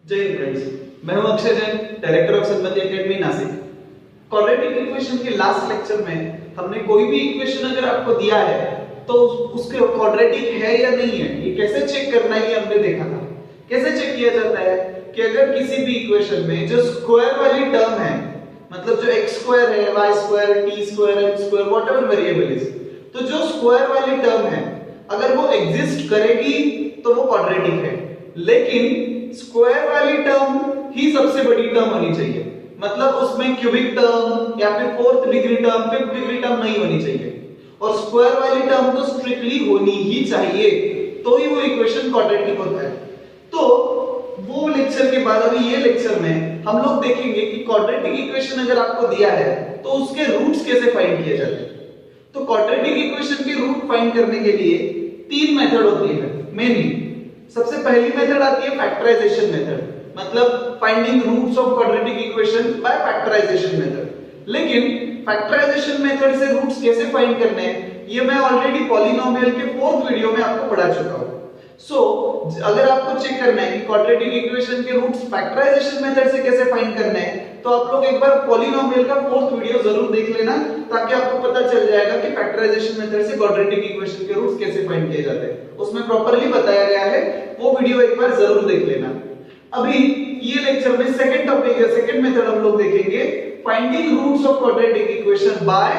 जय हिंद फ्रेंड्स, मैं हूं अक्षय जैन, डायरेक्टर ऑफ संबंधी एकेडमी नासिक। क्वाड्रेटिक इक्वेशन के लास्ट लेक्चर में हमने कोई भी इक्वेशन अगर आपको दिया है तो उसके क्वाड्रेटिक है या नहीं है ये कैसे चेक करना है ये हमने देखा था। कैसे चेक किया जाता है कि अगर किसी भी इक्वेशन में जो स्क्वायर वाली टर्म है, मतलब जो x स्क्वायर है, y square, t square, h square, whatever variable is, तो जो स्क्वायर वाली टर्म है अगर वो एग्जिस्ट करेगी तो वो क्वाड्रेटिक है। लेकिन स्क्वायर वाली टर्म ही सबसे बड़ी टर्म होनी चाहिए, मतलब उसमें क्यूबिक टर्म या फिर fourth degree term, fifth degree term नहीं होनी चाहिए। और स्क्वायर वाली टर्म तो स्ट्रिक्टली होनी ही चाहिए, तो ही वो इक्वेशन क्वाड्रेटिक होता है। तो वो लेक्चर के बाद अभी ये लेक्चर में हम लोग देखेंगे कि क्वाड्रेटिक इक्वेशन अगर आपको दिया है तो उसके रूट्स कैसे फाइंड किए जाते हैं। तो क्वाड्रेटिक इक्वेशन के रूट फाइंड करने के लिए तीन मेथड होती है मेनली। सबसे पहली मेथड आती है फैक्टराइजेशन मेथड, मतलब finding roots of quadratic equation by factorization method. लेकिन फैक्टराइजेशन मेथड से रूट्स कैसे फाइंड करने हैं ये मैं ऑलरेडी पॉलिनोमियल के फोर्थ वीडियो में आपको पढ़ा चुका हूं। सो अगर आपको चेक करना है कि क्वाड्रेटिक इक्वेशन के रूट्स फैक्टराइजेशन मेथड से कैसे फाइंड करने हैं तो आप लोग एक बार पॉलिनोमियल का फोर्थ वीडियो जरूर देख लेना, ताकि आपको पता चल जाएगा कि फैक्टराइजेशन मेथड से क्वाड्रेटिक इक्वेशन के रूट्स कैसे फाइंड किए जाते हैं। उसमें प्रॉपर्ली बताया गया है, वो वीडियो एक बार जरूर देख लेना। अभी ये लेक्चर में सेकंड टॉपिक है, सेकंड मेथड हम लोग देखेंगे, finding roots of quadratic equation by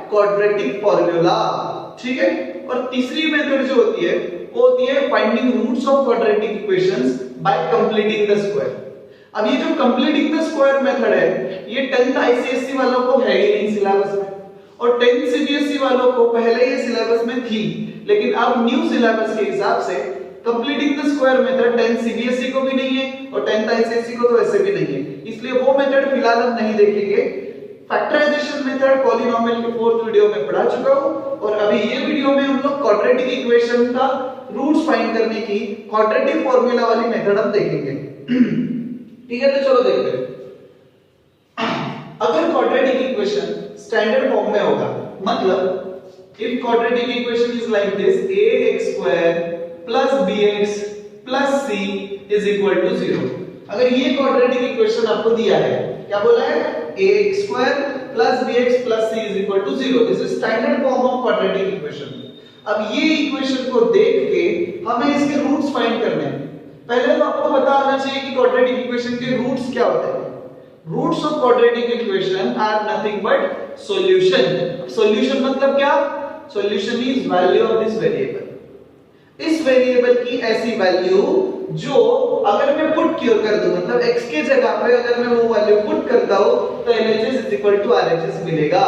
quadratic formula. ठीक है। और तीसरी मेथड जो होती है वो होती है finding roots of quadratic equations by completing the square. अब ये जो कंप्लीटिंग द स्क्वायर मेथड है ये 10th आईसीएससी वालों को है ही नहीं सिलेबस में, और 10th सीबीएसई वालों को पहले ये सिलेबस में थी, लेकिन अब न्यू सिलेबस के हिसाब से completing the square method 10th CBSE को भी नहीं है और 10th आईसीएससी को तो ऐसे भी नहीं है, इसलिए वो मेथड फिलहाल हम नहीं देखेंगे। फैक्टराइजेशन मेथड पॉलिनोमियल के फोर्थ वीडियो में पढ़ा चुका हूं, और अभी ये वीडियो में हम लोग क्वाड्रेटिक इक्वेशन का रूट्स फाइंड करने की क्वाड्रेटिक फार्मूला वाली मेथड हम देखेंगे। ठीक है, तो चलो देखते हैं। अगर क्वाड्रेटिक इक्वेशन स्टैंडर्ड फॉर्म में होगा, मतलब if quadratic equation is like this, ax² plus bx plus c is equal to 0। अगर ये क्वाड्रेटिक इक्वेशन आपको दिया है, क्या बोला है, ax² plus bx plus c is equal to 0, this is standard form of quadratic equation. अब ये इक्वेशन को देख के हमें इसके रूट्स फाइंड करने हैं। पहले तो आपको पता होना चाहिए कि क्वाड्रेटिक इक्वेशन के रूट्स क्या होते हैं। Roots of quadratic equation are nothing but solution. Solution मतलब क्या, solution is value of this variable. इस वेरिएबल की ऐसी वैल्यू जो अगर मैं पुट कर दूं, मतलब x के जगह पे अगर मैं वो वैल्यू पुट करता हूं तो LHS is equal to RHS मिलेगा।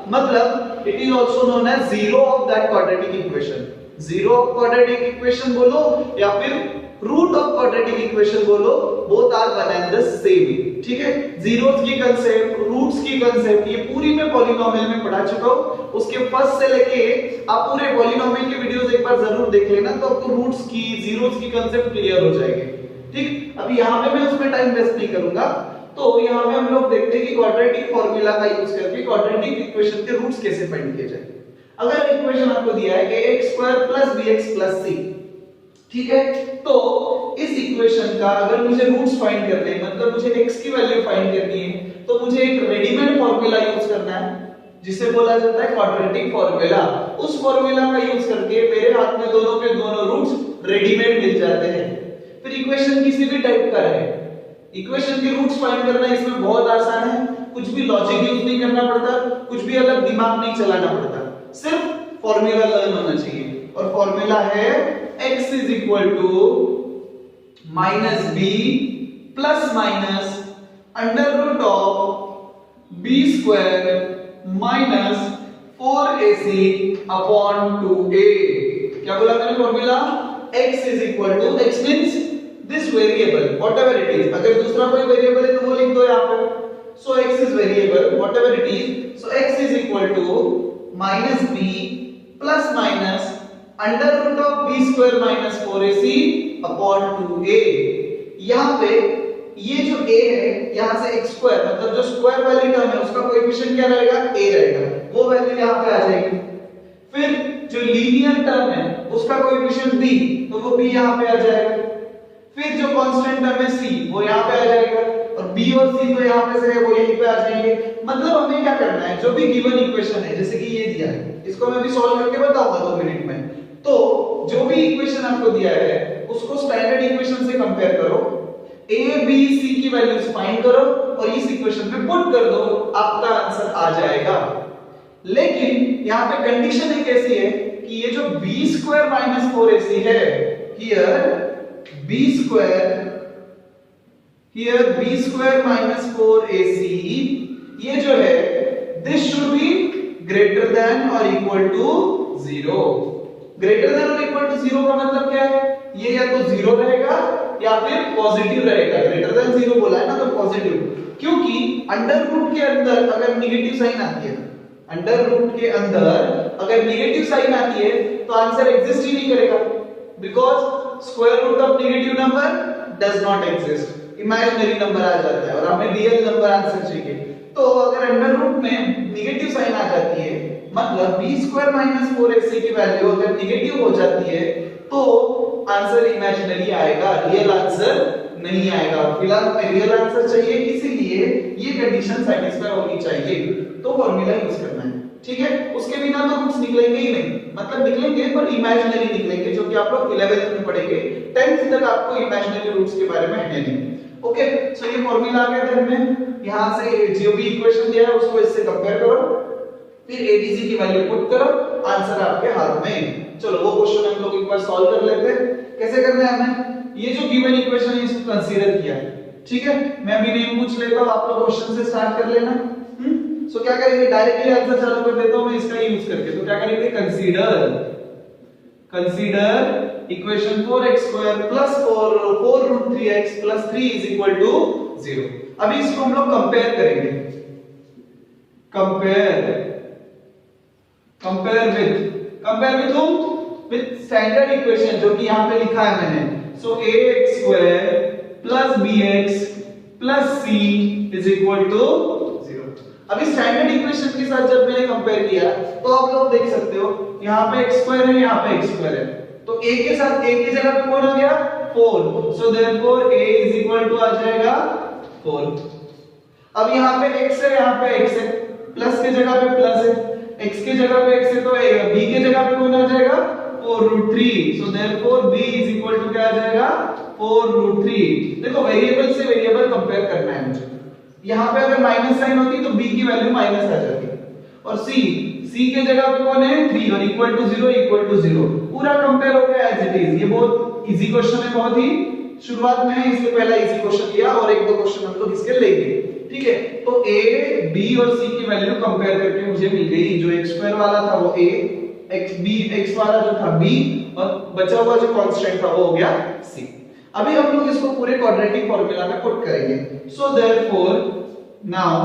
मतलब it is also known as zero of that quadratic equation. Zero of quadratic equation बोलो या फिर रूट ऑफ क्वाड्रेटिक इक्वेशन बोलो, both are one and the same. ठीक है, जीरोस की कांसेप्ट, रूट्स की कांसेप्ट ये पूरी मैं पॉलिनोमियल में पढ़ा चुका हूं। उसके फर्स्ट से लेके आप पूरे पॉलिनोमियल के वीडियोस एक बार जरूर देख लेना, तो आपको रूट्स की, जीरोस की कांसेप्ट क्लियर हो जाएगी। ठीक, अभी यहां पे मैं उसमें टाइम वेस्ट नहीं करूंगा। तो यहां पे हम लोग देखते हैं कि क्वाड्रेटिक फार्मूला का यूज करके क्वाड्रेटिक इक्वेशन के रूट्स कैसे फाइंड किए जाए। अगर इक्वेशन आपको दिया है कि ax² bx c, ठीक है, तो इस इक्वेशन का अगर मुझे रूट्स फाइंड करने हैं, मतलब मुझे x की वैल्यू फाइंड करनी है, तो मुझे एक रेडीमेड फार्मूला यूज करना है जिसे बोला जाता है क्वाड्रेटिक फार्मूला। उस फार्मूला का यूज करके मेरे हाथ में दोनों के दोनों रूट्स रेडीमेड मिल जाते हैं। फिर इक्वेशन किसी भी टाइप का रहे, इक्वेशन के रूट्स फाइंड करना इसमें बहुत आसान है, कुछ भी लॉजिक यूज नहीं करना पड़ता, कुछ भी अलग दिमाग नहीं चलाना पड़ता, सिर्फ फार्मूला लर्न होना चाहिए। और फार्मूला है x is equal to minus b plus minus under root of b square minus 4ac upon 2a। क्या बोला मैंने formula, x is equal to, x means this variable whatever it is, अगर दूसरा कोई वेरिएबल है तो वो लिख दो यहाँ पे। so x is variable whatever it is, so x is equal to minus b plus minus under root of b square minus 4ac upon 2a। यहाँ पे ये जो a है, यहाँ से x स्क्वायर, मतलब जो स्क्वायर वाली टर्म है उसका कोएफिशिएंट क्या रहेगा, a रहेगा, वो वैल्यू यहाँ पे आ जाएगी। फिर जो लीनियर टर्म है उसका कोएफिशिएंट b, तो वो b यहाँ पे आ जाएगा। फिर फिर जो कांस्टेंट टर्म है c वो यहाँ पे आ जाएगा, और b और c तो यहाँ पे से है वो यहीं पे आ जाएंगे। मतलब हमें क्या करना है, जो भी गिवन इक्वेशन है, जैसे कि ये दिया है, इसको मैं भी सॉल्व करके बताऊंगा 2 मिनट में। तो जो भी इक्वेशन आपको दिया है उसको स्टैंडर्ड इक्वेशन से कंपेयर करो, a b c की वैल्यूज फाइंड करो और इस इक्वेशन में पुट कर दो, आपका आंसर आ जाएगा। लेकिन यहाँ पे कंडीशन एक ऐसी है कि ये जो b स्क्वायर माइनस 4ac है, b स्क्वायर माइनस 4ac, ये जो है this should be greater than और इक्वल टू 0। ग्रेटर देन और इक्वल टू 0 का मतलब क्या है, ये या तो 0 रहेगा या फिर पॉजिटिव रहेगा। ग्रेटर देन 0 बोला है ना, तो पॉजिटिव, क्योंकि अंडर रूट के अंदर अगर नेगेटिव साइन आती है, अंडर रूट के अंदर अगर नेगेटिव साइन आती है तो आंसर एग्जिस्ट ही नहीं करेगा, because square root of negative number does not exist, imaginary number आ जाता है और हमें रियल नंबर आंसर चाहिए। तो अगर अंडर रूट में नेगेटिव साइन आ जाती है, मतलब b स्क्वायर माइनस 4ac की वैल्यू अगर नेगेटिव हो जाती है तो आंसर इमेजिनरी आएगा, रियल आंसर नहीं आएगा। फिलहाल हमें रियल आंसर चाहिए, इसीलिए ये कंडीशन सेटिस्फाई होनी चाहिए, तो फॉर्मूला यूज करना है, ठीक है। उसके बिना तो कुछ निकलेंगे ही नहीं, मतलब निकलेंगे पर इमेजिनरी निकलेंगे, जो कि आप लोग 11th में पढ़ेंगे। 10th तक आपको इमेजिनरी रूट्स के बारे में है नहीं। ओके, सो ये फॉर्मूला आ गया ध्यान में। यहां से जो भी इक्वेशन दिया है उसको इससे कंपेयर करो, फिर एबीसी की वैल्यू पुट करो, आंसर आपके हाथ में। चलो वो क्वेश्चन हम लोग एक बार सॉल्व कर लेते हैं। कैसे करना है हमें, ये जो गिवन इक्वेशन है इसको कंसीडर किया है, ठीक है। मैं भी नेम पूछ लेता हूं, आप लोग क्वेश्चन से स्टार्ट कर लेना। सो क्या करेंगे, डायरेक्टली आंसर चालू कर देता हूं मैं इसका यूज करके। तो क्या करेंगे, consider equation 4x² + 4 root 3x + 3 = 0। अभी इसको हम लोग कंपेयर करेंगे, कंपेयर विद स्टैंडर्ड इक्वेशन जो कि यहां पे लिखा है मैंने। सो ax² + bx + c = 0। अभी स्टैंडर्ड इक्वेशन के साथ जब मैंने कंपेयर किया तो आप लोग देख सकते हो यहां पे x² है, यहां पे x² है, तो a के साथ a की जगह पे कौन आ गया, 4। सो देयरफॉर a = आ जाएगा 4। अब यहां पे x है, यहां पे x है, प्लस के जगह पे प्लस है, x के जगह पे x है, तो b के जगह पे कौन आ जाएगा, 4 रूट 3। सो देयरफॉर b = क्या आ जाएगा, 4 रूट 3। देखो वेरिएबल से वेरिएबल कंपेयर करना है मुझे। यहां पे अगर माइनस साइन होती तो b की वैल्यू माइनस आ जाती, और c के जगह पे कौन है, 3, और इक्वल टू 0 पूरा कंपेयर हो गया एज इट इज। ये बहुत इजी क्वेश्चन है, बहुत ही शुरुआत में है, इसलिए पहला इजी क्वेश्चन लिया और 1-2 क्वेश्चन हम लोग इसके लेंगे, ठीक है। तो a, b और c की वैल्यू कंपेयर करके मुझे मिल गई, जो x² वाला था वो a, x वाला जो था b, और बचा हुआ जो कांस्टेंट था वो हो गया c। अभी हम लोग इसको पूरे क्वाड्रेटिक फार्मूला में पुट करेंगे। So therefore now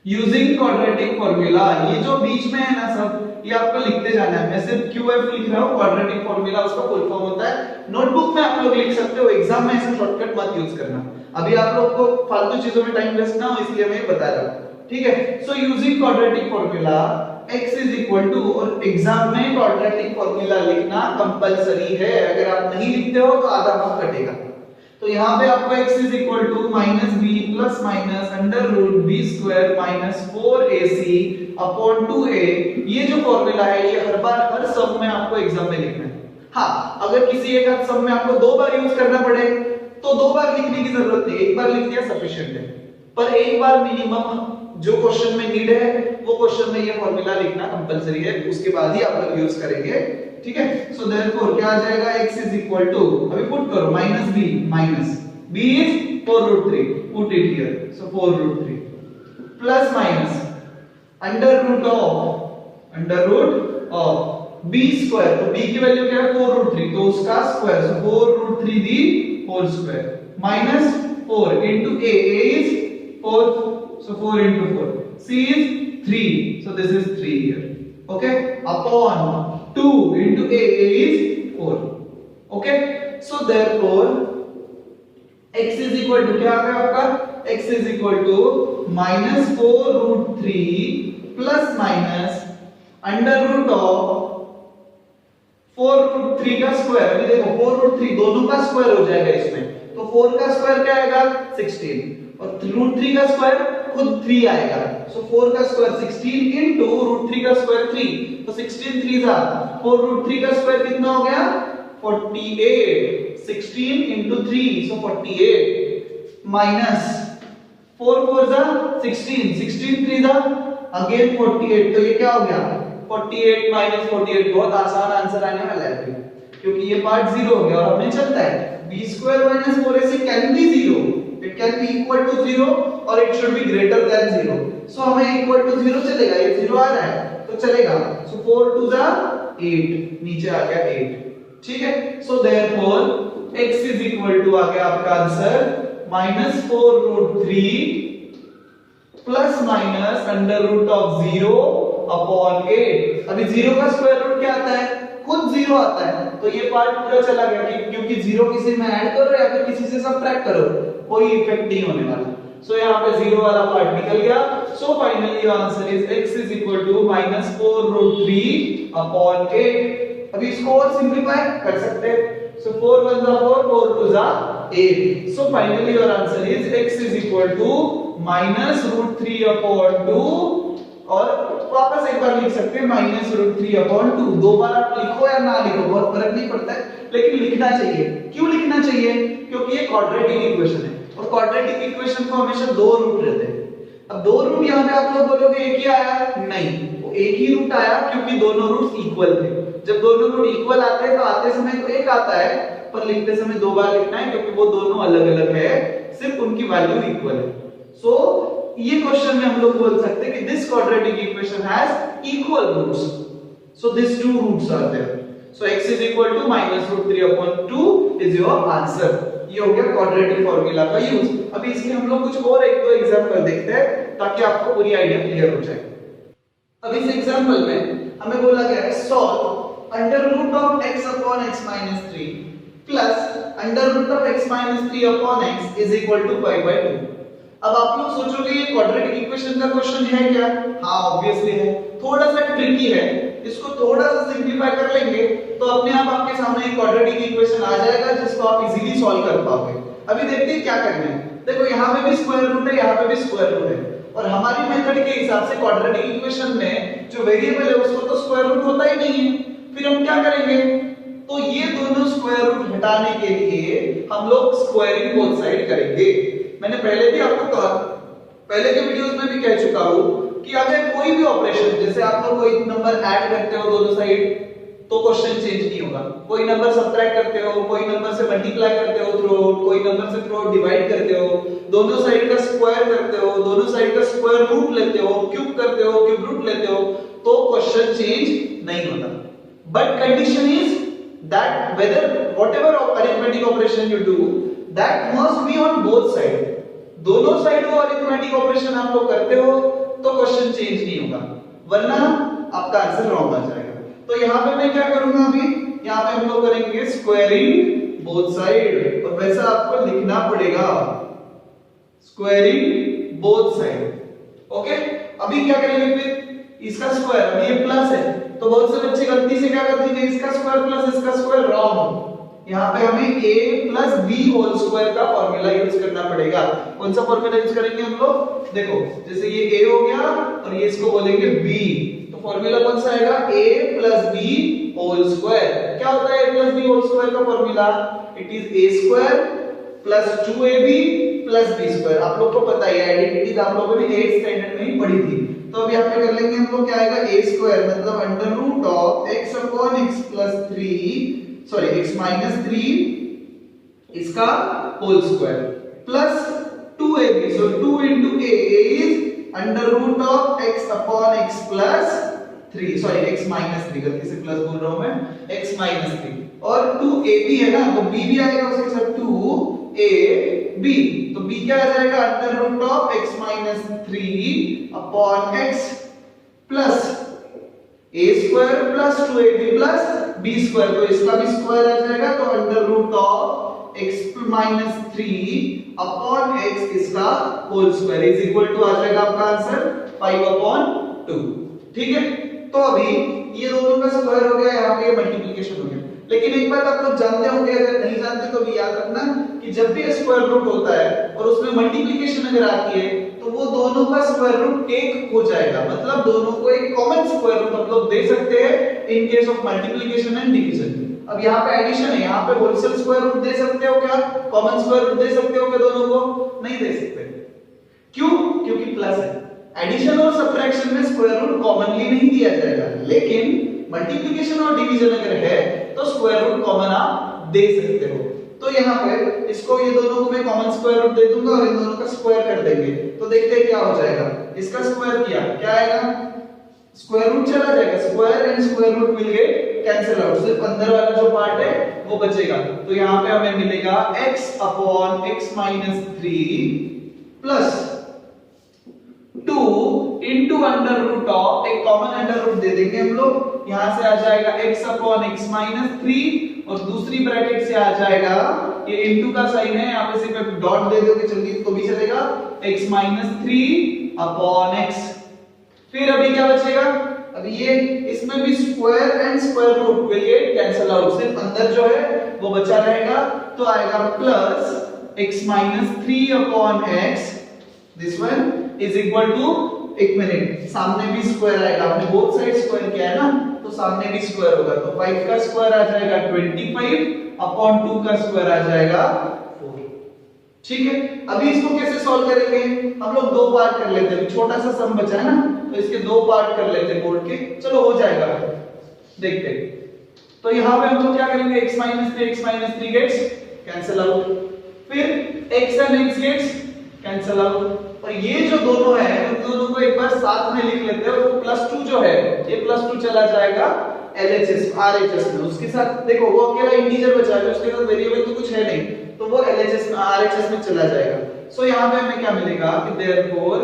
using quadratic formula, ये जो बीच में है ना सब, ये आपको लिखते जाना है। मैं सिर्फ QF लिख रहा हूं, क्वाड्रेटिक फार्मूला उसका फुल फॉर्म होता है। नोटबुक में आप लोग लिख सकते हो, एग्जाम में ऐसा शॉर्टकट मत यूज करना। अभी आप लोग को फालतू चीजों में टाइम वेस्ट ना हो, इसलिए मैं बता रहा हूं, ठीक है। So using quadratic formula x = और एग्जाम में क्वाड्रेटिक फार्मूला लिखना कंपलसरी है, अगर आप नहीं लिखते हो तो आधा मार्क कटेगा। तो यहाँ पे आपको x = -b + -√b² - 4ac / 2a, ये जो फॉर्मूला है ये हर बार हर सम में आपको एग्जाम में लिखना है। हाँ, अगर किसी एक सम में आपको 2 बार यूज करना पड़े तो 2 बार लिखने की जरूरत नहीं, एक बार लिख दिया सफिशिएंट है, पर एक बार मिनिमम जो क्वेश्चन में नीड है वो क्वेश्चन में ये फॉर्मूला लिखना कंपलसरी है, उसके बाद ही आप लोग यूज करेंगे, ठीक है। सो देयरफॉर क्या आ जाएगा, x = अभी पुट करो -b is 4 root 3, put it here. So 4 root 3 plus minus under root of b², तो b की वैल्यू क्या है, 4 रूट 3, तो उसका square, so 4 root 3 the whole square minus 4 into a is 4, so 4 into 4, c is 3, so this is 3 here, okay, upon 2 into a is 4, okay। so therefore x = क्या आ गया आपका, x = -4 root 3 plus minus under root of 4 root 3 का square, अभी देखो 4 root 3 दोनों का square हो जाएगा इसमें, तो 4 का स्क्वायर क्या आएगा 16 और रूट 3 का स्क्वायर खुद 3 आएगा, सो 4 का स्क्वायर 16 इनटू रूट 3 का स्क्वायर 3, तो 16 3 जा 4 रूट 3 का स्क्वायर कितना हो गया 48, 16 into 3 so 48 minus 4 4 जा 16, 16 3 जा अगेन 48, तो ये क्या हो गया 48 minus 48, बहुत आसान आंसर आने वाला है क्योंकि ये पार्ट 0 हो गया और हमें चलता है b square minus 4ac can be 0, it can be equal to 0 और it should be greater than 0, so हमें equal to 0 चलेगा, ये 0 आ रहा है तो चलेगा, so 4 2 जा 8, नीचे आ गया 8, ठीक है, so therefore x is equal to आ गया आपका answer -4 root 3 plus minus under root of 0 upon 8, अभी 0 का स्क्वायर रूट क्या आता है खुद 0 आता है, तो ये पार्ट पूरा चला गया क्योंकि 0 किसी में ऐड करो या फिर किसी से सबट्रैक्ट करो कोई इफेक्ट नहीं होने वाला, सो यहाँ पे 0 वाला पार्ट निकल गया, so finally your answer is x is equal to -4 root 3 upon 8, अभी इसको और सिंपलीफाई कर सकते हैं, so 4 1 जा 4 4 2 जा 8, so finally your answer is x is equal to -√3 upon 2, और वापस एक बार लिख सकते हैं -√3 upon 2, दो बार आप लिखो या ना लिखो बहुत फर्क नहीं पड़ता है, लेकिन लिखना चाहिए, क्यों लिखना चाहिए क्योंकि ये क्वाड्रेटिक इक्वेशन है और क्वाड्रेटिक इक्वेशन को हमेशा दो रूट रहते हैं, अब दो रूट यहाँ पे आप लोग बोलोगे एक ही आया, नहीं वो एक ही रूट आया क्योंकि दोनों रूट्स इक्वल थे, जब दोनों रूट इक्वल आते हैं तो आते समय तो एक आता है पर लिखते समय दो बार लिखना है क्योंकि वो दोनों अलग-अलग है, सिर्फ उनकी वैल्यू इक्वल है, सो ये क्वेश्चन में हम लोग बोल सकते हैं कि this quadratic equation has equal roots, so this two roots are there, सो x is equal to -√3 upon 2 is your answer, ये हो गया क्वाड्रेटिक फार्मूला का यूज। अभी इसके हम लोग कुछ और एक दो एग्जांपल देखते हैं ताकि आपको पूरी आइडिया क्लियर हो जाए। अब इस एग्जांपल में हमें बोला गया है solve under root of x upon x minus 3 plus under root of x minus 3 upon x is equal to 5/2। अब आप लोग सोचोगे ये क्वाड्रेटिक इक्वेशन का क्वेश्चन है क्या? हाँ ऑब्वियसली है, थोड़ा सा ट्रिकी है, इसको थोड़ा सा सिंपलीफाई कर लेंगे तो अपने आप आपके सामने एक क्वाड्रेटिक इक्वेशन आ जाएगा जिसको आप इजीली सॉल्व कर पाओगे। अभी देखते हैं क्या करना है, देखो यहाँ पे भी स्क्वायर रूट है, यहाँ पे भी स्क्वायर रूट है और हमारी मेथड के हिसाब से क्वाड्रेटिक इक्वेशन में जो वेरिएबल है उसको तो स्क्वायर रूट होता ही नहीं है, फिर हम क्या करेंगे, तो ये दोनों स्क्वायर रूट हटाने के लिए हम लोग स्क्वायरिंग बोथ साइड करेंगे। मैंने पहले भी आपको कहा, पहले के वीडियोस में भी कह चुका हूं कि अगर कोई भी ऑपरेशन जैसे आप लोग कोई नंबर ऐड करते हो दोनों साइड तो क्वेश्चन चेंज नहीं होगा, कोई नंबर सब्ट्रैक्ट करते हो, कोई नंबर से मल्टीप्लाई करते हो थ्रू आउट, कोई नंबर से थ्रू आउट डिवाइड करते हो, दोनों साइड का स्क्वायर करते हो, दोनों साइड का स्क्वायर रूट लेते हो, क्यूब करते हो, क्यूब रूट लेते हो, तो क्वेश्चन चेंज नहीं होता। But condition is that whether whatever arithmetic operation you do that must be on both side, दोनों साइड को अरिथमेटिक ऑपरेशन आप लोग करते हो तो क्वेश्चन चेंज नहीं होगा, वरना आपका आंसर रॉन्ग आ जाएगा। तो यहाँ पे मैं क्या करूंगा, अभी यहाँ पे हम लोग करेंगे स्क्वायरिंग बोथ साइड और वैसा आपको लिखना पड़ेगा स्क्वायरिंग बोथ साइड, ओके। अभी क्या करेंगे, फिर इसका स्क्वायर, अभी ये प्लस है तो बहुत से बच्चे गलती से क्या कर देंगे, इसका स्क्वायर प्लस इसका स्क्वायर, रॉन्ग। यहाँ पे हमें a plus b whole square का फॉर्मूला यूज करना पड़ेगा। कौन सा फॉर्मूला यूज करेंगे हम लोग, देखो जैसे ये a हो गया और ये इसको बोलेंगे b, तो फॉर्मूला कौन सा आएगा, a plus b whole square. क्या होता है a plus b whole square का formula, it is a square plus 2ab plus b square. आप लोग को पता है आइडेंटिटीज आप लोगों ने 8th स्टैंडर्ड में ही पढ़ी थी, तो अब यहाँ पे कर लेंगे हम लोग, क्या आएगा a स्क्वायर मतलब under root of x upon x plus 3 sorry x minus 3 इसका whole square plus 2ab, so 2 into a is under root of x upon x plus 3 sorry x minus 3, गलती से प्लस बोल रहा हूं मैं, x minus 3 और 2ab है ना तो b भी आएगा उसके साथ 2ab, तो b क्या आ जाएगा, under root of x minus 3 upon x plus a square plus 2ab plus b square, तो इसका भी स्क्वायर आ जाएगा तो under root of x minus 3 upon x इसका whole square is equal to आ जाएगा आपका आंसर 5/2, ठीक है। तो अभी ये दोनों का स्क्वायर हो गया, यहाँ पे ये मल्टीप्लिकेशन हो गया। लेकिन एक बात आप लोग जानते होंगे, अगर नहीं जानते तो भी याद रखना कि जब भी स्क्वायर रूट होता है और उसमें मल्टीप्लिकेशन अगर आती है तो वो दोनों का स्क्वायर रूट एक हो जाएगा, मतलब दोनों को एक कॉमन स्क्वायर रूट आप लोग दे सकते हैं in case of multiplication and division. अब यहाँ पे एडिशन है, यहाँ पे होलसेल स्क्वायर रूट दे सकते हो क्या, कॉमन स्क्वायर रूट दे सकते हो क्या दोनों को? नहीं दे सकते। क्यों? क्योंकि प्लस है। एडिशन और सब्ट्रैक्शन में स्क्वायर रूट कॉमनली नहीं दिया जाएगा, लेकिन मल्टीप्लिकेशन और डिवीजन अगर है तो स्क्वायर रूट कॉमन आप दे सकते हो। तो यहाँ पे इसको ये दोनों को मैं कॉमन स्क्वायर रूट दे दूंगा और इन दोनों का स्क्वायर कर देंगे, तो देखते हैं क्या हो जाएगा। इसका स्क्वायर किया क्या आएगा, स्क्वायर रूट चला जाएगा, स्क्वायर एंड स्क्वायर रूट मिल गए, कैंसिल आउट, सिर्फ अंदर वाला जो पार्ट है वो बचेगा। तो यहाँ पे हमें मिलेगा x upon x minus 3 plus 2 into under root of, एक कॉमन अंडर रूट दे देंगे हम लोग, यहाँ से आ जाएगा x अपॉन x माइनस 3 और दूसरी ब्रैकेट से आ जाएगा, ये इनटू का साइन है, यहाँ पे सिर्फ डॉट दे दोगे जल्दी तो भी चलेगा, x माइनस 3 अपॉन x। फिर अभी क्या बचेगा, अभी ये इसमें भी square and square root will get cancel out, सिर्फ अंदर जो है वो बचा रहेगा, तो आएगा plus x minus 3 upon x, this one is equal to, एक मिनट, सामने भी स्क्वायर आएगा, आपने बोथ साइड स्क्वायर किया है ना, तो सामने भी स्क्वायर होगा, तो 5 का स्क्वायर आ जाएगा 25 अपॉन 2 का स्क्वायर आ जाएगा 4। ठीक है, अभी इसको कैसे सॉल्व करेंगे, हम लोग दो पार्ट कर लेते हैं, छोटा सा सम बचा है ना, तो इसके दो पार्ट कर लेते हैं बोर्ड के, चलो हो जाएगा, देखते हैं। तो यहाँ पे हम लोग क्या करेंगे, x minus 3 gets cancel out, फिर x and x gets cancel out, और ये जो दोनों है उन दोनों को एक बार साथ में लिख लेते हैं, वो +2 जो है ये +2 चला जाएगा LHS RHS में, उसके साथ देखो वो अकेला इंटीजर बचा है, उसके साथ वेरिएबल तो कुछ है नहीं, तो वो LHS में RHS में चला जाएगा। सो यहाँ पे हमें क्या मिलेगा कि therefore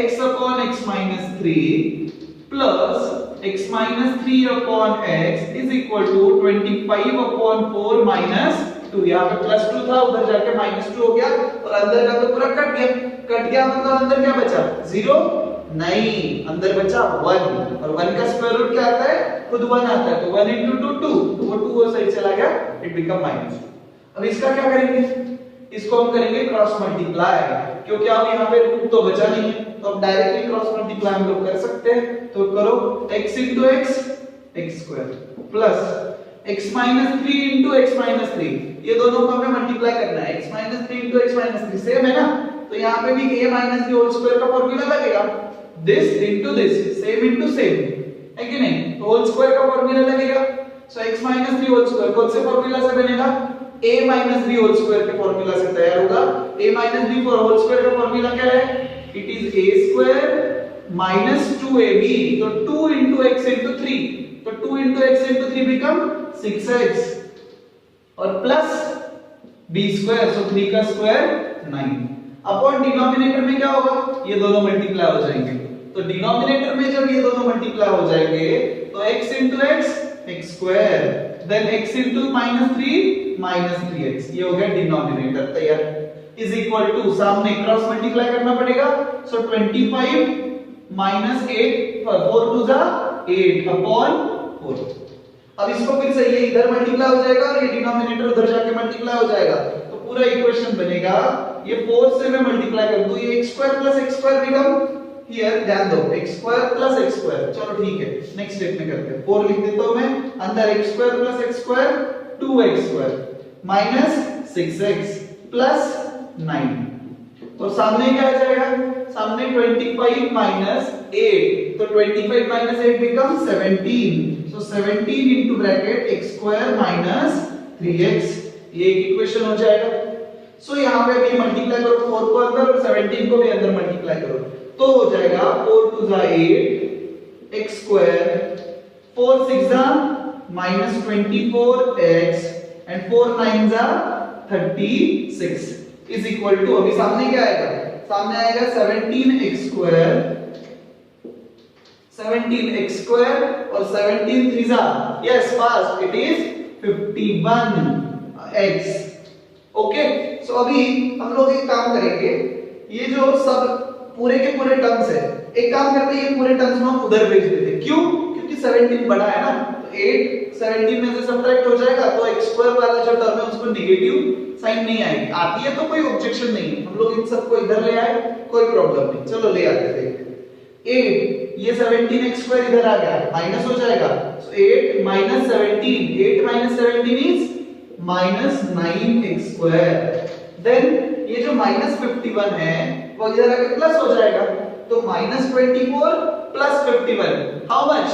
x upon x minus 3 plus x minus 3 upon x is equal to 25 upon 4 minus 2, यहाँ पे +2 था उधर जाके -2 हो गया और अंदर का तो पूरा कट गया मतलब अंदर क्या बचा, 0 नहीं, अंदर बचा 1, और 1 का स्क्वायर रूट क्या आता है, खुद 1 आता है, तो 1 into 2 2, तो वो 2 वो सही चला गया, इट बिकम -2। अब इसका क्या करेंगे, इसको हम करेंगे क्रॉस मल्टीप्लाई, क्योंकि अब यहाँ पे रूट तो बचा नहीं है, तो अब डायरेक्टली क्रॉस मल्टीप्लाई हम लोग कर सकते हैं, तो करो x into x x square plus x minus 3 into x minus 3, ये दोनों को हमें मल्टीप्लाई करना है, x minus 3 into x minus 3 same है ना, तो यहाँ पे भी a minus b whole square का फॉर्मूला लगेगा, this into this, same into same, है कि नहीं, तो होल स्क्वायर का फॉर्मूला लगेगा, so x minus 3 whole square कौन से फॉर्मूला से बनेगा, a minus b whole square के फॉर्मूला से तैयार होगा। a minus b for whole square का फॉर्मूला क्या है, it is a square minus 2ab, तो 2 into x into 3, तो 2 into x into 3 become 6x और प्लस b स्क्वायर, सो 3 का स्क्वायर 9 अपॉन डिनोमिनेटर में क्या होगा, ये दोनों मल्टीप्लाई हो जाएंगे, तो डिनोमिनेटर में जब ये दोनों मल्टीप्लाई हो जाएंगे तो x into x x square, then x into -3 -3x, ये हो गया डिनोमिनेटर तैयार, इज इक्वल टू, सामने क्रॉस मल्टीप्लाई करना पड़ेगा, सो 25 माइनस 8, 4 2 जा 8 अपॉन 4। अब इसको फिर से ये इधर मल्टीप्लाई हो जाएगा और ये डिनोमिनेटर उधर जाके मल्टीप्लाई हो जाएगा, तो पूरा इक्वेशन बनेगा, ये 4 से मैं मल्टीप्लाई कर दूं, ये x square plus x square become, here ध्यान दो, x square plus x square, चलो ठीक है नेक्स्ट स्टेप में करते हैं, 4 लिख देता हूं मैं, अंदर x square plus x square 2x square minus 6x plus 9, तो सामने क्या आ जाएगा, सामने 25 माइनस 8, तो 25 माइनस 8 बिकम 17, सो 17 into bracket x square minus 3x, ये एक इक्वेशन हो जाएगा। सो यहाँ पे भी मल्टीप्लाई करो 4 को अंदर और 17 को भी अंदर मल्टीप्लाई करो, तो हो जाएगा 4 2 जा 8 x स्क्वायर, 4 6 जा माइनस 24x एंड 4 9 जा 36 इज इक्वल टू, अभी सामने क्या आएगा, सामने आएगा 17x स्क्वायर, 17x स्क्वायर और 17 3 जा, yes fast, it is 51x। Okay, so अभी हम लोग एक काम करेंगे, ये जो सब पूरे के पूरे टर्म्स है, एक काम करते हैं ये पूरे टर्म्स हम उधर भेज देते हैं, क्यों, क्योंकि 17 बड़ा है ना, तो 8 17 में से सब्ट्रैक्ट हो जाएगा तो x स्क्वायर वाला जो टर्म है उसको नेगेटिव साइन नहीं आएगी। आती है तो कोई ऑब्जेक्शन नहीं है, हम लोग इन सबको इधर ले आए, कोई प्रॉब्लम नहीं। चलो ले आते हैं, देखते हैं। 8 ये 17x स्क्वायर इधर आ गया, माइनस हो जाएगा, so 8 minus 17, 8 minus 17 is minus 9x square. Then ये जो minus 51 है वो इधर आके प्लस हो जाएगा, तो minus 24 plus 51, how much?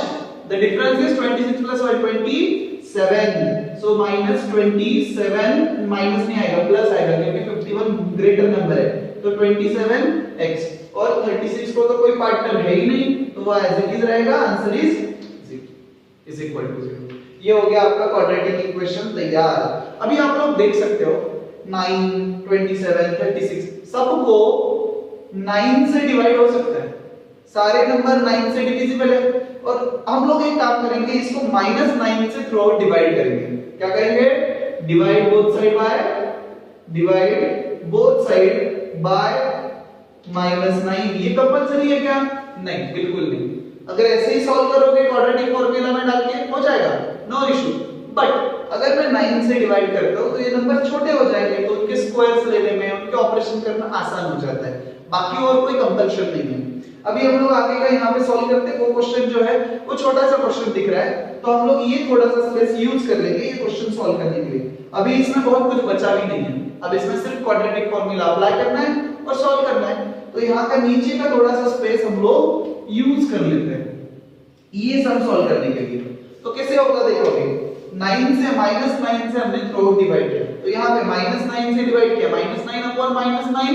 The difference is 26 plus 1, 27, so minus 27, minus नहीं आएगा प्लस आएगा क्योंकि 51 ग्रेटर नंबर है, तो 27x, और 36 को तो कोई पार्टनर है ही नहीं, तो वो एज इट इज रहेगा, आंसर इज इक्वल टू 0। ये हो गया आपका क्वाड्रेटिक इक्वेशन तैयार। अभी आप लोग देख सकते हो 9, 27, 36 सबको 9 से डिवाइड हो सकता है, सारे नंबर 9 से डिविजिबल है, और हम लोग एक काम करेंगे, इसको -9 से थ्रू आउट डिवाइड करेंगे। क्या करेंगे? Divide both side by -9। ये कंपलसरी है क्या? नहीं, बिल्कुल नहीं। अगर ऐसे ही सॉल्व करोगे क्वाड्रेटिक फार्मूला में डाल के हो जाएगा, नो इशू। बट अगर मैं 9 से डिवाइड करता हूं तो ये नंबर छोटे हो जाएंगे, तो उनके स्क्वायर्स लेने में, उनके ऑपरेशन करना आसान हो जाता है, बाकी और कोई कंपल्शन नहीं है। अभी हम लोग आगे का यहाँ पे सॉल्व करते हैं। वो क्वेश्चन जो है वो छोटा सा क्वेश्चन दिख रहा है, तो हम लोग ये थोड़ा सा स्पेस यूज कर लेंगे ये क्वेश्चन सॉल्व करने के लिए। अभी इसमें बहुत कुछ बचा भी नहीं है, अब इसमें सिर्फ क्वाड्रेटिक फार्मूला अप्लाई करना है और सॉल्व करना है, तो यहाँ का नीचे का थोड़ा सा स्पेस हम लोग यूज कर लेते हैं ये सम सॉल्व करने के लिए। तो कैसे होगा देखोगे, 9 से -9 से हमने थ्रू आउट डिवाइड किया, तो यहाँ पे -9 से डिवाइड किया, -9 अपॉन -9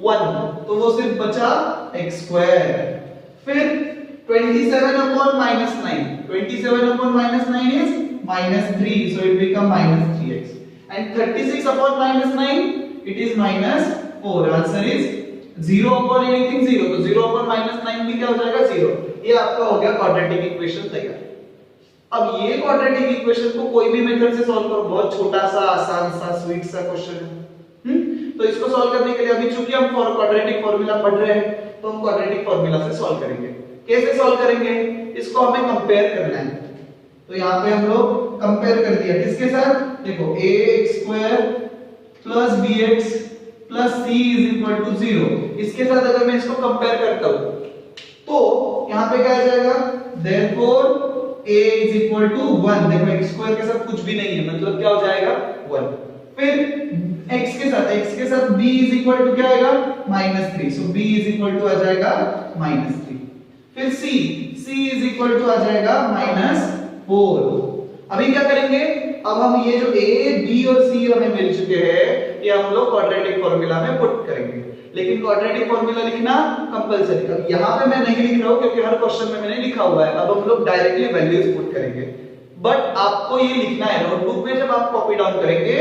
1, तो वो सिर्फ बचा x स्क्वायर। फिर 27 upon -9, 27 upon -9 is -3, so it become -3x, and 36 upon -9 it is -4, answer is 0 upon anything 0, तो 0 upon -9 भी क्या हो जाएगा 0। ये आपका हो गया क्वाड्रेटिक इक्वेशन तैयार। अब ये क्वाड्रेटिक इक्वेशन को कोई भी मेथड से सॉल्व करो, बहुत छोटा सा आसान सा स्वीट सा क्वेश्चन है। तो इसको सॉल्व करने के लिए अभी चूंकि हम क्वाड्रेटिक फार्मूला पढ़ रहे हैं तो हम क्वाड्रेटिक फार्मूला से सॉल्व करेंगे। कैसे सॉल्व करेंगे? इसको हमें कंपेयर करना है, तो यहाँ पे हम लोग कंपेयर कर दिया किसके साथ, देखो ax² plus bx plus c is equal to 0, इसके साथ अगर मैं इसको कंपेयर करता हूं तो यहाँ पे क्या आ जाएगा, therefore a is equal to 1। देखो x² के साथ कुछ भी नहीं है, मतलब क्या हो जाएगा 1। फिर x के साथ b इज इक्वल टू क्या आएगा -3, सो b इज इक्वल टू आ जाएगा -3। फिर c इज इक्वल टू आ जाएगा -4। अभी क्या करेंगे, अब हम ये जो a b और c हमें मिल चुके हैं ये हम लोग क्वाड्रेटिक फार्मूला में पुट करेंगे, लेकिन क्वाड्रेटिक फार्मूला लिखना कंपलसरी। अब यहाँ पे मैं नहीं लिख रहा हूँ क्योंकि हर क्वेश्चन में मैंने लिखा हुआ है, अब हम लोग डायरेक्टली वैल्यूज पुट करेंगे, बट आपको ये लिखना है नोटबुक में, जब आप कॉपी डाउन करेंगे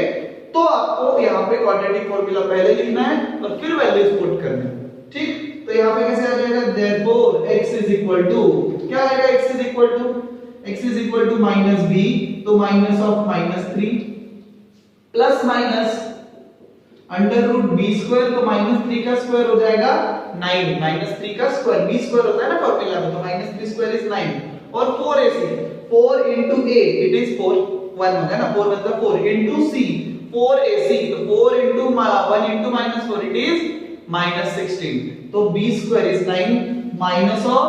तो आपको यहाँ पे क्वाड्रेटिक फार्मूला पहले लिखना है और फिर वैल्यूज पुट करना है, ठीक। तो यहाँ पे कैसे आ जाएगा, therefore x is equal to क्या आएगा, x is equal to -b, तो minus of -3 plus minus under root b square, तो -3 का स्क्वायर हो जाएगा 9, -3 का स्क्वायर b स्क्वायर होता है ना फार्मूला में, तो -3 स्क्वायर इज 9, और 4ac 4 into a it is 4, 1 होगा ना, 4 मतलब 4 into c 4ac, तो 4 into 1 into -4 इट इज -16, तो b square is 9 minus of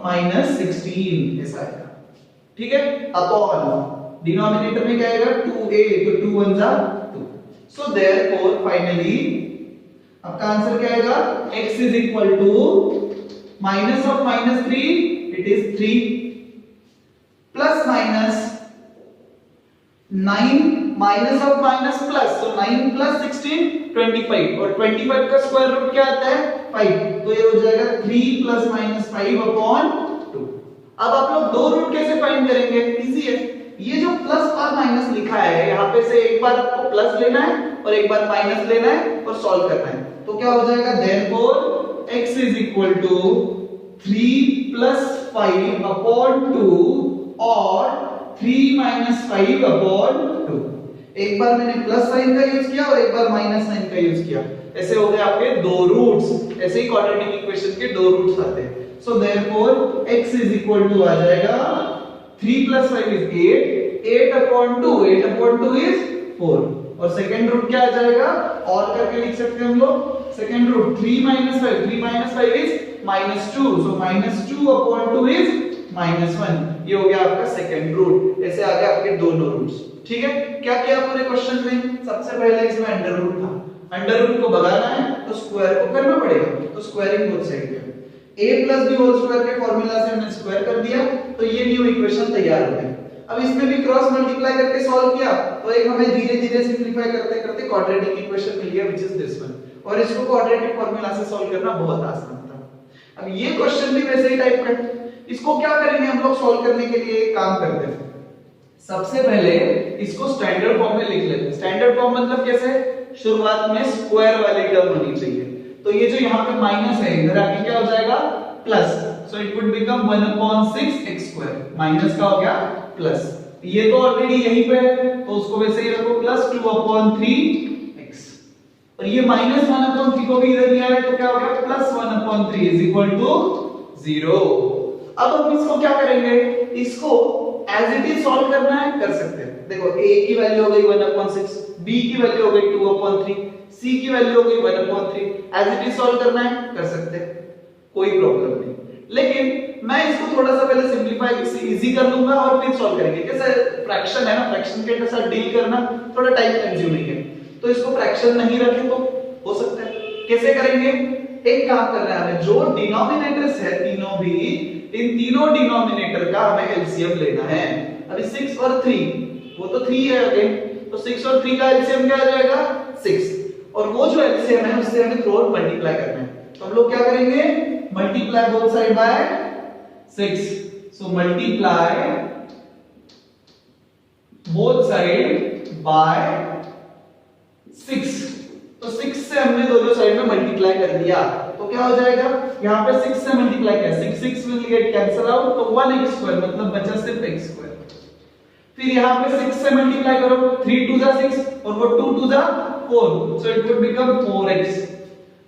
-16 ऐसा आएगा, ठीक है। अपॉन डिनोमिनेटर में क्या आएगा 2a, तो 2 1 जा 2, सो देयरफॉर फाइनली आपका आंसर क्या आएगा, x is equal to minus of -3 it is 3 plus minus 9 minus of minus plus, तो 9 प्लस 16 25, और 25 का स्क्वायर रूट क्या आता है 5, तो ये हो जाएगा 3 प्लस माइनस 5 अपॉन 2। अब आप लोग दो रूट कैसे फाइंड करेंगे, इजी है, ये जो प्लस और माइनस लिखा है यहाँ पे से एक बार आपको प्लस लेना है और एक बार माइनस लेना है और सॉल्व करना है, तो क्या हो जाएगा, therefore x is equal to 3 plus 5 upon 2 और 3 माइनस 5 अपॉन 2। एक बार मैंने प्लस साइन का यूज किया और एक बार माइनस साइन का यूज किया, ऐसे हो गए आपके दो रूट्स। ऐसे ही क्वाड्रेटिक इक्वेशन के दो रूट्स आते हैं, so therefore x is equal to आ जाएगा 3 plus 5 is 8, 8 upon 2, 8 upon 2 is 4, और सेकेंड रूट क्या आ जाएगा, और करके लिख सकते हैं हम लोग, second root 3 minus 5, 3 minus 5 is -2, so -2 upon 2 is -1, ये हो गया आपका सेकेंड रूट। ऐसे आ गए आपके दोनों रूट्स। ठीक है, क्या किया पूरे क्वेश्चन में, सबसे पहले इसमें अंडर रूट था, अंडर रूट को भगाना है तो स्क्वायर को करना पड़ेगा, तो स्क्वायरिंग बोथ साइड पे a plus b whole square के फार्मूला से हमने स्क्वायर कर दिया, तो ये न्यू इक्वेशन तैयार हो गई। अब इसमें भी क्रॉस मल्टीप्लाई करके सॉल्व किया, तो एक हमें धीरे-धीरे सिंपलीफाई करते-करते क्वाड्रेटिक इक्वेशन मिल गया व्हिच इज दिस वन, और इसको क्वाड्रेटिक फार्मूला से सॉल्व करना बहुत आसान था। अब ये क्वेश्चन भी वैसे ही टाइप का है, इसको क्या करेंगे हम लोग सॉल्व करने के लिए, एक काम करते हैं, सबसे पहले इसको स्टैंडर्ड फॉर्म में लिख लेते हैं। स्टैंडर्ड फॉर्म मतलब कैसे, शुरुआत में स्क्वायर वाली टर्म होनी चाहिए, तो ये जो यहाँ पे माइनस है इधर आके क्या हो जाएगा plus, so it would become 1/6 x square, minus का हो गया प्लस, ये तो ऑलरेडी यहीं पे है तो उसको वैसे ही रखो प्लस 2/3x, और ये -1/3 को भी इधर ले आए तो क्या हो गया प्लस 1/3 इज इक्वल टू 0। अब हम इसको क्या करेंगे, इसको एज इट इज सॉल्व करना है, कर सकते हैं। देखो a की वैल्यू हो गई 1/6, b की वैल्यू हो गई 2/3, c की वैल्यू हो गई 1/3, एज इट इज सॉल्व करना है, कर सकते हैं, कोई प्रॉब्लम नहीं। लेकिन मैं इसको थोड़ा सा पहले सिंपलीफाई से इजी कर लूंगा और फिर सॉल्व करेंगे। कैसे, फ्रैक्शन है ना, फ्रैक्शन के साथ डील करना थोड़ा टाइम कंज्यूमिंग है, तो इसको फ्रैक्शन नहीं रखें तो हो सकता है। कैसे करेंगे, एक काम करना है हमें, जो डिनोमिनेटर्स है तीनों भी, इन तीनों डिनोमिनेटर का हमें एलसीएम लेना है। अभी 6 और 3, वो तो 3 है अगेन, तो 6 और 3 का एलसीएम क्या आ जाएगा 6, और वो जो एलसीएम है उससे हमें थ्रू आउट मल्टीप्लाई करना है, तो हम लोग क्या करेंगे, multiply both side by 6, so multiply both side by 6, तो 6 से हमने दोनों साइड में मल्टीप्लाई कर दिया, तो क्या हो जाएगा, यहाँ पे 6 से मल्टीप्लाई किया, 6 विल गेट कैंसिल आउट, तो 1x स्क्वायर मतलब बचा सिर्फ x स्क्वायर। फिर यहाँ पे 6 से मल्टीप्लाई करो, 3 2 जा 6 और वो 2 2 जा 4, so it would become 4x,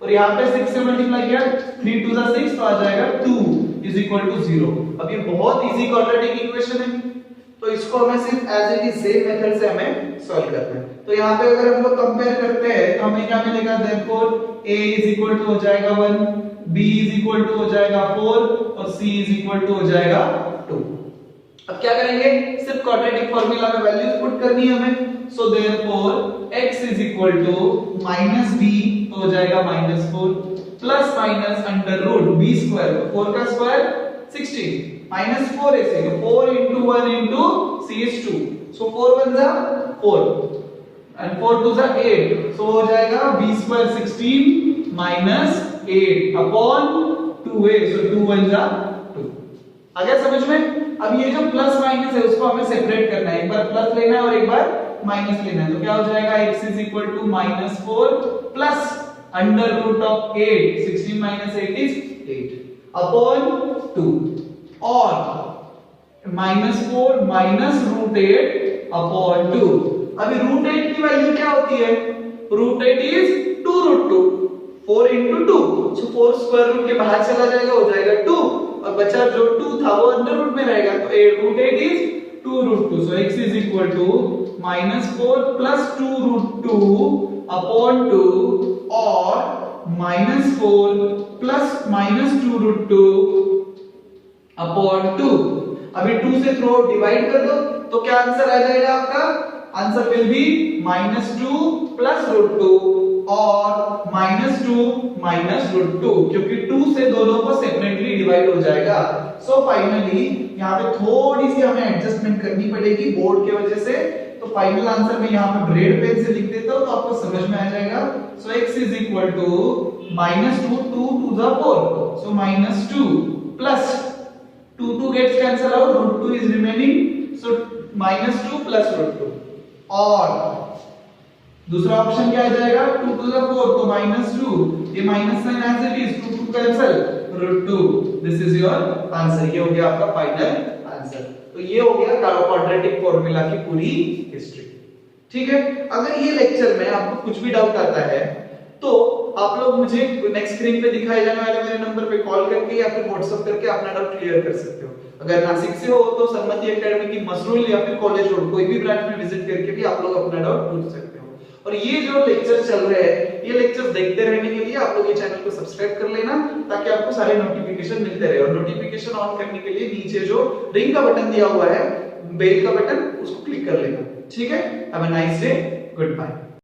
और यहाँ पे 6 से मल्टीप्लाई किया, 3 2 जा 6 तो आ जाएगा 2 इज इक्वल टू 0। अब ये बहुत इजी क्वाड्रेटिक इक्वेशन है, तो इसको हमें सिर्फ as it is same method से हमें सॉल्व करना है। तो यहाँ पे अगर हम लोग कंपेयर करते हैं तो हमें क्या मिलेगा, therefore a is equal to हो जाएगा 1, b इज इक्वल टू हो जाएगा 4 और c इज इक्वल टू हो जाएगा 2। अब क्या करेंगे, सिर्फ क्वाड्रेटिक फार्मूला में वैल्यूज पुट करनी है हमें, so therefore x is equal to -b तो हो जाएगा -4 plus minus under root b square, 4 का स्क्वायर 16 -4 ऐसे, 4 into 1 into c is 2, so 4 1 जा 4 and 4 2 जा 8, so हो जाएगा b square 16 minus 8 upon 2a, so 2 1 जा 2। आ गया समझ में। अब ये जो प्लस माइनस है उसको हमें सेपरेट करना है, एक बार प्लस लेना है और एक बार माइनस लेना है, तो क्या हो जाएगा x is equal to -4 plus under root of 8, 16 minus 8 is 8 upon 2, और -4 minus √8 upon 2। अभी √8 की वैल्यू क्या होती है, √8 is 2√2, 4 into 2, so 4 square root के बाहर चला जाएगा, हो जाएगा 2, और बचा जो 2 था वो अंडर रूट में रहेगा, तो √8 is 2√2, so x is equal to -4 plus 2√2 upon 2 और -4 plus -2√2 upon 2। अभी 2 से थ्रो डिवाइड कर दो तो क्या आंसर आ जाएगा आपका, आंसर विल बी -2 plus √2 और -2 √2, क्योंकि 2 से दोनों को सेपरेटली डिवाइड हो जाएगा। सो फाइनली यहाँ पे थोड़ी सी हमें एडजस्टमेंट करनी पड़ेगी बोर्ड की वजह से, तो फाइनल आंसर मैं यहाँ पे रेड पेन से लिख देता हूँ तो आपको समझ में आ जाएगा। सो x is equal to -2 2 2 जा 4, so -2 plus 2 2 gets cancel out, √2 is remaining, so -2 plus √2, और दूसरा ऑप्शन क्या आ जाएगा, 2 2 जा 4 तो -2, ये minus sign as it is, 2 2 cancel, √2, this is your answer, ये हो गया आपका फाइनल आंसर। तो ये हो गया क्वाड्रेटिक फार्मूला की पूरी हिस्ट्री। ठीक है, अगर ये लेक्चर में आपको कुछ भी डाउट आता है तो आप लोग मुझे नेक्स्ट स्क्रीन पे दिखाए जाने वाले मेरे नंबर पे कॉल करके या फिर व्हाट्सएप करके अपना डाउट क्लियर कर सकते हो। अगर नासिक से हो तो सन्मति एकेडमी की मसरूल या फिर कॉलेज रोड कोई भी ब्रांच में विजिट करके भी आप लोग अपना डाउट पूछ सकते हो। और ये जो लेक्चर चल रहे हैं, ये लेक्चर्स देखते रहने के लिए आप लोग ये चैनल को सब्सक्राइब कर लेना, ताकि आपको सारे नोटिफिकेशन मिलते रहे। और नोटिफिकेशन ऑन करने के लिए नीचे जो रिंग का बटन दिया हुआ है, बेल का बटन, उसको क्लिक कर लेना। ठीक है, have a nice day, good bye.